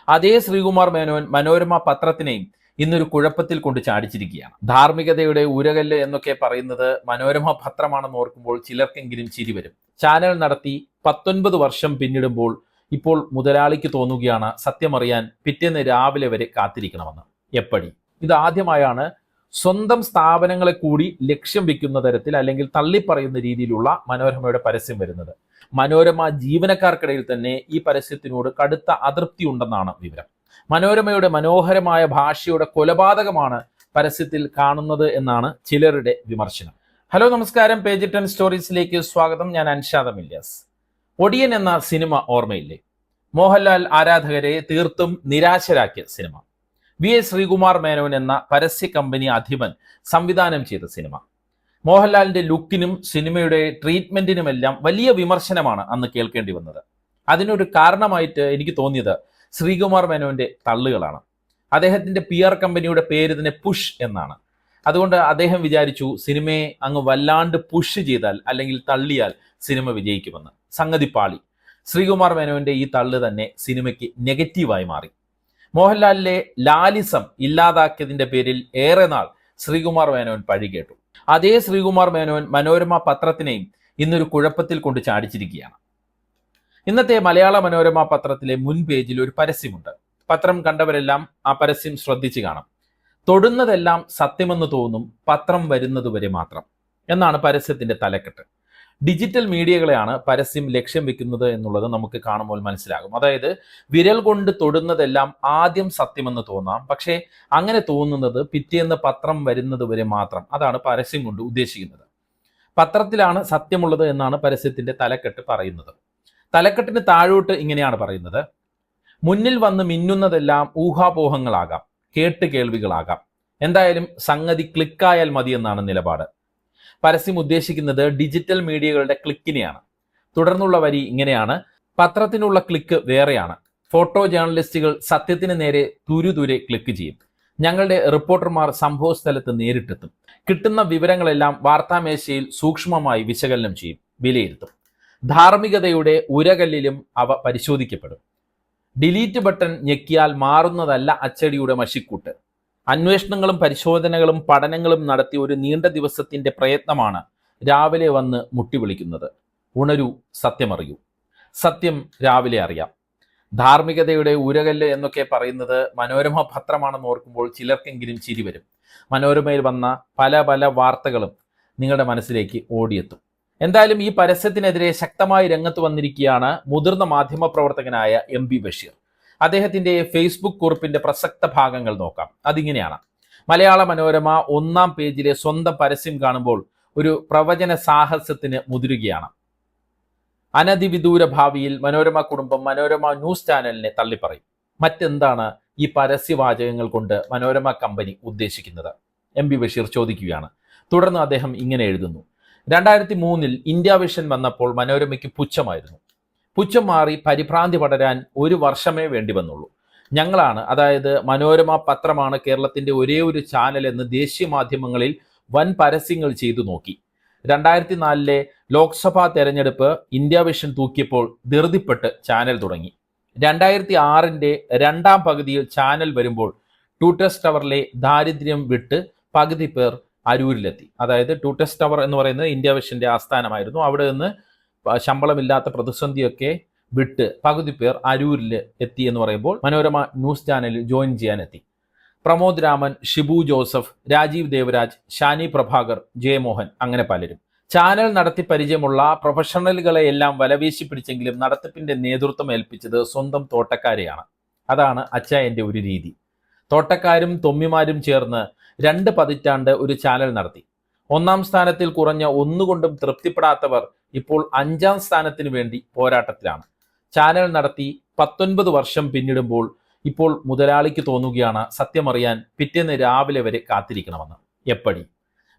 അതേ ശ്രീകുമാർ മേനോൻ മനോരമ പത്രത്തിനെയും ഇന്നൊരു കുഴപ്പത്തിൽ കൊണ്ട് ചാടിച്ചിരിക്കുകയാണ്. ധാർമ്മികതയുടെ ഉരകല്ല് എന്നൊക്കെ പറയുന്നത് മനോരമ പത്രമാണെന്ന് ഓർക്കുമ്പോൾ ചിലർക്കെങ്കിലും ചിരി വരും. ചാനൽ നടത്തി 19 വർഷം പിന്നിടുമ്പോൾ ഇപ്പോൾ മുതലാളിക്ക് തോന്നുകയാണ് സത്യമറിയാൻ പിറ്റേന്ന് രാവിലെ വരെ കാത്തിരിക്കണമെന്ന്. എപ്പടി ഇത് ആദ്യമായാണ് സ്വന്തം സ്ഥാപനങ്ങളെ കൂടി ലക്ഷ്യം വെക്കുന്ന തരത്തിൽ അല്ലെങ്കിൽ തള്ളിപ്പറയുന്ന രീതിയിലുള്ള മനോരമയുടെ പരസ്യം വരുന്നത്. മനോരമ ജീവനക്കാർക്കിടയിൽ തന്നെ ഈ പരസ്യത്തിനോട് കടുത്ത അതൃപ്തി ഉണ്ടെന്നാണ് വിവരം. മനോരമയുടെ മനോഹരമായ ഭാഷയുടെ കൊലപാതകമാണ് പരസ്യത്തിൽ കാണുന്നത് എന്നാണ് ചിലരുടെ വിമർശനം. ഹലോ നമസ്കാരം, പേജ് 10 സ്റ്റോറീസിലേക്ക് സ്വാഗതം. ഞാൻ അൻഷാദ് ഇല്യാസ്. ഒടിയൻ എന്ന സിനിമ ഓർമ്മയില്ലേ? മോഹൻലാൽ ആരാധകരെ തീർത്തും നിരാശരാക്കിയ സിനിമ. വി.എസ്. ശ്രീകുമാർ മേനോൻ എന്ന പരസ്യ കമ്പനി അധിപൻ സംവിധാനം ചെയ്ത സിനിമ. മോഹൻലാലിന്റെ ലുക്കിനും സിനിമയുടെ ട്രീറ്റ്മെന്റിനുമെല്ലാം വലിയ വിമർശനമാണ് അന്ന് കേൾക്കേണ്ടി വന്നത്. അതിനൊരു കാരണമായിട്ട് എനിക്ക് തോന്നിയത് ശ്രീകുമാർ മേനോന്റെ തള്ളുകളാണ്. അദ്ദേഹത്തിന്റെ PR കമ്പനിയുടെ പേര് തന്നെ പുഷ് എന്നാണ്. അതുകൊണ്ട് അദ്ദേഹം വിചാരിച്ചു സിനിമയെ അങ്ങ് വല്ലാണ്ട് പുഷ് ചെയ്താൽ അല്ലെങ്കിൽ തള്ളിയാൽ സിനിമ വിജയിക്കുമെന്ന്. സംഗതി പാളി. ശ്രീകുമാർ മേനോന്റെ ഈ തള്ളു തന്നെ സിനിമയ്ക്ക് നെഗറ്റീവായി മാറി. മോഹൻലാലിലെ ലാലിസം ഇല്ലാതാക്കിയതിന്റെ പേരിൽ ഏറെ നാൾ ശ്രീകുമാർ മേനോൻ പഴികേട്ടു. അതേ ശ്രീകുമാർ മേനോൻ മനോരമ പത്രത്തിനെയും ഇന്നൊരു കുഴപ്പത്തിൽ കൊണ്ട് ചാടിച്ചിരിക്കുകയാണ്. ഇന്നത്തെ മലയാള മനോരമ പത്രത്തിലെ മുൻ പേജിൽ ഒരു പരസ്യമുണ്ട്. പത്രം കണ്ടവരെല്ലാം ആ പരസ്യം ശ്രദ്ധിച്ചു കാണാം. തൊടുന്നതെല്ലാം സത്യമെന്ന് തോന്നും, പത്രം വരുന്നതുവരെ മാത്രം എന്നാണ് പരസ്യത്തിന്റെ തലക്കെട്ട്. ഡിജിറ്റൽ മീഡിയകളെയാണ് പരസ്യം ലക്ഷ്യം വെക്കുന്നത് എന്നുള്ളത് നമുക്ക് കാണുമ്പോൾ മനസ്സിലാകും. അതായത് വിരൽ കൊണ്ട് തൊടുന്നതെല്ലാം ആദ്യം സത്യമെന്ന് തോന്നാം, പക്ഷേ അങ്ങനെ തോന്നുന്നത് പിറ്റേന്ന് പത്രം വരുന്നത് വരെ മാത്രം. അതാണ് പരസ്യം കൊണ്ട് ഉദ്ദേശിക്കുന്നത്. പത്രത്തിലാണ് സത്യമുള്ളത് എന്നാണ് പരസ്യത്തിന്റെ തലക്കെട്ട് പറയുന്നത്. തലക്കെട്ടിന് താഴോട്ട് ഇങ്ങനെയാണ് പറയുന്നത്: മുന്നിൽ വന്ന് മിന്നുന്നതെല്ലാം ഊഹാപോഹങ്ങളാകാം, കേട്ട് കേൾവികളാകാം, എന്തായാലും സംഗതി ക്ലിക്കായാൽ മതി എന്നാണ് നിലപാട്. പരസ്യം ഉദ്ദേശിക്കുന്നത് ഡിജിറ്റൽ മീഡിയകളുടെ ക്ലിക്കിനെയാണ്. തുടർന്നുള്ള വരി ഇങ്ങനെയാണ്: പത്രത്തിനുള്ള ക്ലിക്ക് വേറെയാണ്. ഫോട്ടോ ജേർണലിസ്റ്റുകൾ സത്യത്തിന് നേരെ തുരുതുരെ ക്ലിക്ക് ചെയ്യും. ഞങ്ങളുടെ റിപ്പോർട്ടർമാർ സംഭവ സ്ഥലത്ത് നേരിട്ടെത്തും. കിട്ടുന്ന വിവരങ്ങളെല്ലാം വാർത്താമേശയിൽ സൂക്ഷ്മമായി വിശകലനം ചെയ്യും, വിലയിരുത്തും. ധാർമ്മികതയുടെ ഉരകല്ലിലും അവ പരിശോധിക്കപ്പെടും. ഡിലീറ്റ് ബട്ടൺ ഞെക്കിയാൽ മാറുന്നതല്ല അച്ചടിയുടെ മഷിക്കൂട്ട്. അന്വേഷണങ്ങളും പരിശോധനകളും പഠനങ്ങളും നടത്തി ഒരു നീണ്ട ദിവസത്തിന്റെ പ്രയത്നമാണ് രാവിലെ വന്ന് മുട്ടി വിളിക്കുന്നത്. ഉണരൂ, സത്യമറിയൂ. സത്യം രാവിലെ അറിയാം. ധാർമ്മികതയുടെ ഉരകല്ല് എന്നൊക്കെ പറയുന്നത് മനോരമ പത്രമാണെന്ന് ഓർക്കുമ്പോൾ ചിലർക്കെങ്കിലും ചിരി വരും. മനോരമയിൽ വന്ന പല പല വാർത്തകളും നിങ്ങളുടെ മനസ്സിലേക്ക് ഓടിയെത്തും. എന്തായാലും ഈ പരസ്യത്തിനെതിരെ ശക്തമായി രംഗത്ത് വന്നിരിക്കുകയാണ് മുതിർന്ന മാധ്യമപ്രവർത്തകനായ MB ബഷീർ. അദ്ദേഹത്തിന്റെ ഫേസ്ബുക്ക് കുറിപ്പിന്റെ പ്രസക്ത ഭാഗങ്ങൾ നോക്കാം. അതിങ്ങനെയാണ്: മലയാള മനോരമ 1-ാം പേജിലെ സ്വന്തം പരസ്യം കാണുമ്പോൾ ഒരു പ്രവചന സാഹസത്തിന് മുതിരുകയാണ്. അനധിവിദൂര ഭാവിയിൽ മനോരമ കുടുംബം മനോരമ ന്യൂസ് ചാനലിനെ തള്ളിപ്പറയും. മറ്റെന്താണ് ഈ പരസ്യവാചകങ്ങൾ കൊണ്ട് മനോരമ കമ്പനി ഉദ്ദേശിക്കുന്നത്? MB ബഷീർ ചോദിക്കുകയാണ്. തുടർന്ന് അദ്ദേഹം ഇങ്ങനെ എഴുതുന്നു: 2003-ൽ ഇന്ത്യ വിഷൻ വന്നപ്പോൾ മനോരമയ്ക്ക് പുച്ഛമായിരുന്നു. പുച്ഛം മാറി പരിഭ്രാന്തി പടരാൻ 1 വർഷമേ വേണ്ടി വന്നുള്ളൂ. ഞങ്ങളാണ്, അതായത് മനോരമ പത്രമാണ് കേരളത്തിന്റെ ഒരേ ഒരു ചാനൽ എന്ന് ദേശീയ മാധ്യമങ്ങളിൽ വൻ പരസ്യങ്ങൾ ചെയ്തു നോക്കി. 2004-ലെ ലോക്സഭാ തെരഞ്ഞെടുപ്പ് ഇന്ത്യ വിഷൻ തൂക്കിയപ്പോൾ ധൃതിപ്പെട്ട് ചാനൽ തുടങ്ങി. 2006-ന്റെ 2-ാം പകുതിയിൽ ചാനൽ വരുമ്പോൾ ടൂടെസ്റ്റ് ടവറിലെ ദാരിദ്ര്യം വിട്ട് പകുതി പേർ അരൂരിലെത്തി. അതായത് ടൂടെസ്റ്റ് ടവർ എന്ന് പറയുന്നത് ഇന്ത്യ വിഷന്റെ ആസ്ഥാനമായിരുന്നു. അവിടെ നിന്ന് ശമ്പളമില്ലാത്ത പ്രതിസന്ധിയൊക്കെ വിട്ട് പകുതി പേർ അരൂരിൽ എത്തി എന്ന് പറയുമ്പോൾ മനോരമ ന്യൂസ് ചാനലിൽ ജോയിൻ ചെയ്യാൻ എത്തി. പ്രമോദ് രാമൻ, ഷിബു ജോസഫ്, രാജീവ് ദേവരാജ്, ഷാനി പ്രഭാകർ, ജയമോഹൻ, അങ്ങനെ പലരും. ചാനൽ നടത്തി പരിചയമുള്ള പ്രൊഫഷണലുകളെ എല്ലാം വലവീശി പിടിച്ചെങ്കിലും നടത്തിപ്പിന്റെ നേതൃത്വം ഏൽപ്പിച്ചത് സ്വന്തം തോട്ടക്കാരെയാണ്. അതാണ് അച്ചായന്റെ ഒരു രീതി. തോട്ടക്കാരും തൊമ്മിമാരും ചേർന്ന് 2 പതിറ്റാണ്ട് ഒരു ചാനൽ നടത്തി. 1-ാം സ്ഥാനത്തിൽ കുറഞ്ഞ ഒന്നുകൊണ്ടും തൃപ്തിപ്പെടാത്തവർ ഇപ്പോൾ 5-ാം സ്ഥാനത്തിന് വേണ്ടി പോരാട്ടത്തിലാണ്. ചാനൽ നടത്തി 19 വർഷം പിന്നിടുമ്പോൾ ഇപ്പോൾ മുതലാളിക്ക് തോന്നുകയാണ് സത്യമറിയാൻ പിറ്റേന്ന് രാവിലെ വരെ കാത്തിരിക്കണമെന്ന്. എപ്പടി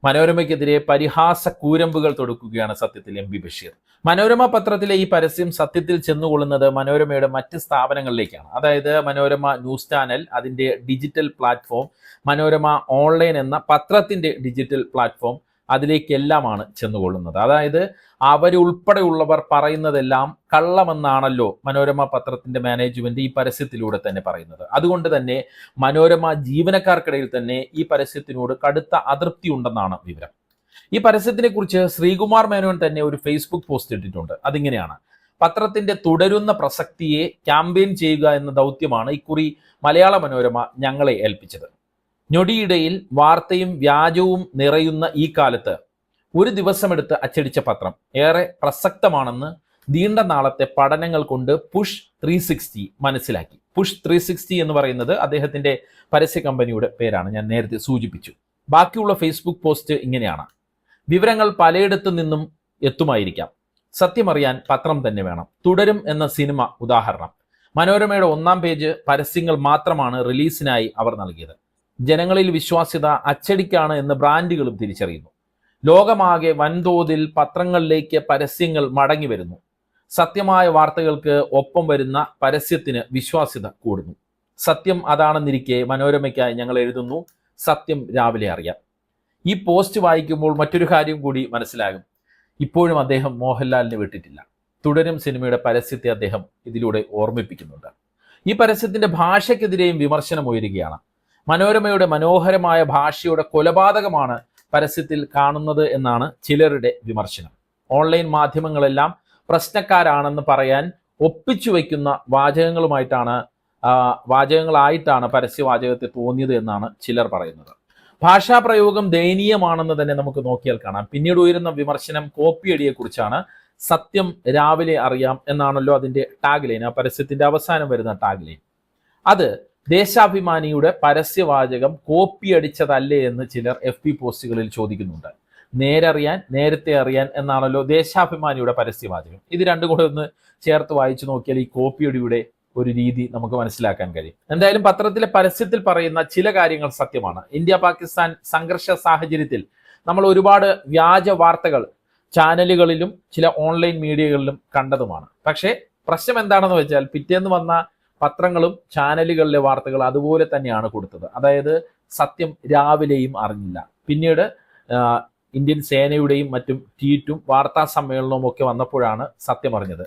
മനോരമയ്ക്കെതിരെ പരിഹാസ കൂരമ്പുകൾ തൊടുക്കുകയാണ് സത്യത്തിൽ MB ബഷീർ. മനോരമ പത്രത്തിലെ ഈ പരസ്യം സത്യത്തിൽ ചെന്നുകൊള്ളുന്നത് മനോരമയുടെ മറ്റ് സ്ഥാപനങ്ങളിലേക്കാണ്. അതായത് മനോരമ ന്യൂസ് ചാനൽ, അതിൻ്റെ ഡിജിറ്റൽ പ്ലാറ്റ്ഫോം, മനോരമ ഓൺലൈൻ എന്ന പത്രത്തിൻ്റെ ഡിജിറ്റൽ പ്ലാറ്റ്ഫോം, അതിലേക്കെല്ലാമാണ് ചെന്നുകൊള്ളുന്നത്. അതായത് അവരുൾപ്പെടെയുള്ളവർ പറയുന്നതെല്ലാം കള്ളമെന്നാണല്ലോ മനോരമ പത്രത്തിന്റെ മാനേജ്മെന്റ് ഈ പരസ്യത്തിലൂടെ തന്നെ പറയുന്നത്. അതുകൊണ്ട് തന്നെ മനോരമ ജീവനക്കാർക്കിടയിൽ തന്നെ ഈ പരസ്യത്തിനോട് കടുത്ത അതൃപ്തി ഉണ്ടെന്നാണ് വിവരം. ഈ പരസ്യത്തിനെ കുറിച്ച് ശ്രീകുമാർ മേനോൻ തന്നെ ഒരു ഫേസ്ബുക്ക് പോസ്റ്റ് ഇട്ടിട്ടുണ്ട്. അതിങ്ങനെയാണ്: പത്രത്തിന്റെ തുടരുന്ന പ്രസക്തിയെ ക്യാമ്പയിൻ ചെയ്യുക എന്ന ദൗത്യമാണ് ഇക്കുറി മലയാള മനോരമ ഞങ്ങളെ ഏൽപ്പിച്ചത്. ഞൊടിയിടയിൽ വാർത്തയും വ്യാജവും നിറയുന്ന ഈ കാലത്ത് ഒരു ദിവസമെടുത്ത് അച്ചടിച്ച പത്രം ഏറെ പ്രസക്തമാണെന്ന് നീണ്ട നാളത്തെ പഠനങ്ങൾ കൊണ്ട് പുഷ് 360 മനസ്സിലാക്കി. പുഷ് 360 എന്ന് പറയുന്നത് അദ്ദേഹത്തിന്റെ പരസ്യ കമ്പനിയുടെ പേരാണ്, ഞാൻ നേരത്തെ സൂചിപ്പിച്ചു. ബാക്കിയുള്ള ഫേസ്ബുക്ക് പോസ്റ്റ് ഇങ്ങനെയാണ്: വിവരങ്ങൾ പലയിടത്തു നിന്നും എത്തുമായിരിക്കാം, സത്യമറിയാൻ പത്രം തന്നെ വേണം. തുടരും എന്ന സിനിമ ഉദാഹരണം. മനോരമയുടെ 1-ാം പേജ് പരസ്യങ്ങൾ മാത്രമാണ് റിലീസിനായി അവർ നൽകിയത്. ജനങ്ങളിൽ വിശ്വാസ്യത അച്ചടിക്കാണ് എന്ന് ബ്രാൻഡുകളും തിരിച്ചറിയുന്നു. ലോകമാകെ വൻതോതിൽ പത്രങ്ങളിലേക്ക് പരസ്യങ്ങൾ മടങ്ങി വരുന്നു. സത്യമായ വാർത്തകൾക്ക് ഒപ്പം വരുന്ന പരസ്യത്തിന് വിശ്വാസ്യത കൂടുന്നു. സത്യം അതാണെന്നിരിക്കെ മനോരമയ്ക്കായി ഞങ്ങൾ എഴുതുന്നു, സത്യം രാവിലെ അറിയാം. ഈ പോസ്റ്റ് വായിക്കുമ്പോൾ മറ്റൊരു കാര്യം കൂടി മനസ്സിലാകും. ഇപ്പോഴും അദ്ദേഹം മോഹൻലാലിനെ വിട്ടിട്ടില്ല. തുടരും സിനിമയുടെ പരസ്യത്തെ അദ്ദേഹം ഇതിലൂടെ ഓർമ്മിപ്പിക്കുന്നുണ്ട്. ഈ പരസ്യത്തിന്റെ ഭാഷയ്ക്കെതിരെയും വിമർശനം ഉയരുകയാണ്. മനോരമയുടെ മനോഹരമായ ഭാഷയുടെ കൊലപാതകമാണ് പരസ്യത്തിൽ കാണുന്നത് എന്നാണ് ചിലരുടെ വിമർശനം. ഓൺലൈൻ മാധ്യമങ്ങളെല്ലാം പ്രശ്നക്കാരാണെന്ന് പറയാൻ ഒപ്പിച്ചു വയ്ക്കുന്ന വാചകങ്ങളായിട്ടാണ് പരസ്യവാചകത്തെ തോന്നിയത് എന്നാണ് ചിലർ പറയുന്നത്. ഭാഷാപ്രയോഗം ദയനീയമാണെന്ന് തന്നെ നമുക്ക് നോക്കിയാൽ കാണാം. പിന്നീട് ഉയരുന്ന വിമർശനം കോപ്പിയടിയെക്കുറിച്ചാണ്. സത്യം രാവിലെ അറിയാം എന്നാണല്ലോ അതിന്റെ ടാഗ് ലൈൻ, ആ പരസ്യത്തിന്റെ അവസാനം വരുന്ന ടാഗ് ലൈൻ. അത് ദേശാഭിമാനിയുടെ പരസ്യവാചകം കോപ്പിയടിച്ചതല്ലേ എന്ന് ചിലർ FB പോസ്റ്റുകളിൽ ചോദിക്കുന്നുണ്ട്. നേരത്തെ അറിയാൻ എന്നാണല്ലോ ദേശാഭിമാനിയുടെ പരസ്യവാചകം. ഇത് രണ്ടും കൂടെ ഒന്ന് ചേർത്ത് വായിച്ചു നോക്കിയാൽ ഈ കോപ്പിയടിയുടെ ഒരു രീതി നമുക്ക് മനസ്സിലാക്കാൻ കഴിയും. എന്തായാലും പത്രത്തിലെ പരസ്യത്തിൽ പറയുന്ന ചില കാര്യങ്ങൾ സത്യമാണ്. ഇന്ത്യ പാകിസ്ഥാൻ സംഘർഷ സാഹചര്യത്തിൽ നമ്മൾ ഒരുപാട് വ്യാജ വാർത്തകൾ ചാനലുകളിലും ചില ഓൺലൈൻ മീഡിയകളിലും കണ്ടതുമാണ്. പക്ഷേ പ്രശ്നം എന്താണെന്ന് വെച്ചാൽ പിറ്റേന്ന് വന്ന പത്രങ്ങളും ചാനലുകളിലെ വാർത്തകൾ അതുപോലെ തന്നെയാണ് കൊടുത്തത്. അതായത് സത്യം രാവിലെയും അറിഞ്ഞില്ല. പിന്നീട് ഇന്ത്യൻ സേനയുടെയും മറ്റും ട്വീറ്റും വാർത്താ സമ്മേളനവും ഒക്കെ വന്നപ്പോഴാണ് സത്യം അറിഞ്ഞത്.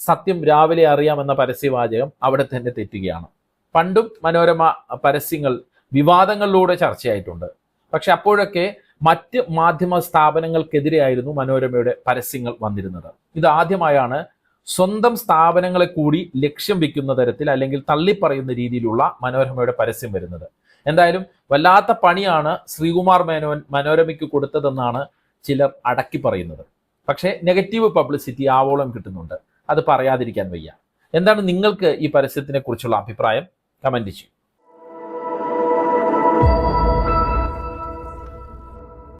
സത്യം രാവിലെ അറിയാമെന്ന പരസ്യവാചകം അവിടെ തന്നെ തെറ്റുകയാണ്. പണ്ടും മനോരമ പരസ്യങ്ങൾ വിവാദങ്ങളിലൂടെ ചർച്ചയായിട്ടുണ്ട്. പക്ഷെ അപ്പോഴൊക്കെ മറ്റ് മാധ്യമ സ്ഥാപനങ്ങൾക്കെതിരെയായിരുന്നു മനോരമയുടെ പരസ്യങ്ങൾ വന്നിരുന്നത്. ഇത് ആദ്യമായാണ് സ്വന്തം സ്ഥാപനങ്ങളെ കൂടി ലക്ഷ്യം വെക്കുന്ന തരത്തിൽ അല്ലെങ്കിൽ തള്ളിപ്പറയുന്ന രീതിയിലുള്ള മനോരമയുടെ പരസ്യം വരുന്നത്. എന്തായാലും വല്ലാത്ത പണിയാണ് ശ്രീകുമാർ മേനോൻ മനോരമയ്ക്ക് കൊടുത്തതെന്നാണ് ചിലർ അടക്കി പറയുന്നത്. പക്ഷേ നെഗറ്റീവ് പബ്ലിസിറ്റി ആവോളം കിട്ടുന്നുണ്ട്. അത് പറയാതിരിക്കാൻ വയ്യ. എന്താണ് നിങ്ങൾക്ക് ഈ പരസ്യത്തിനെ കുറിച്ചുള്ള അഭിപ്രായം? കമന്റ് ചെയ്യൂ.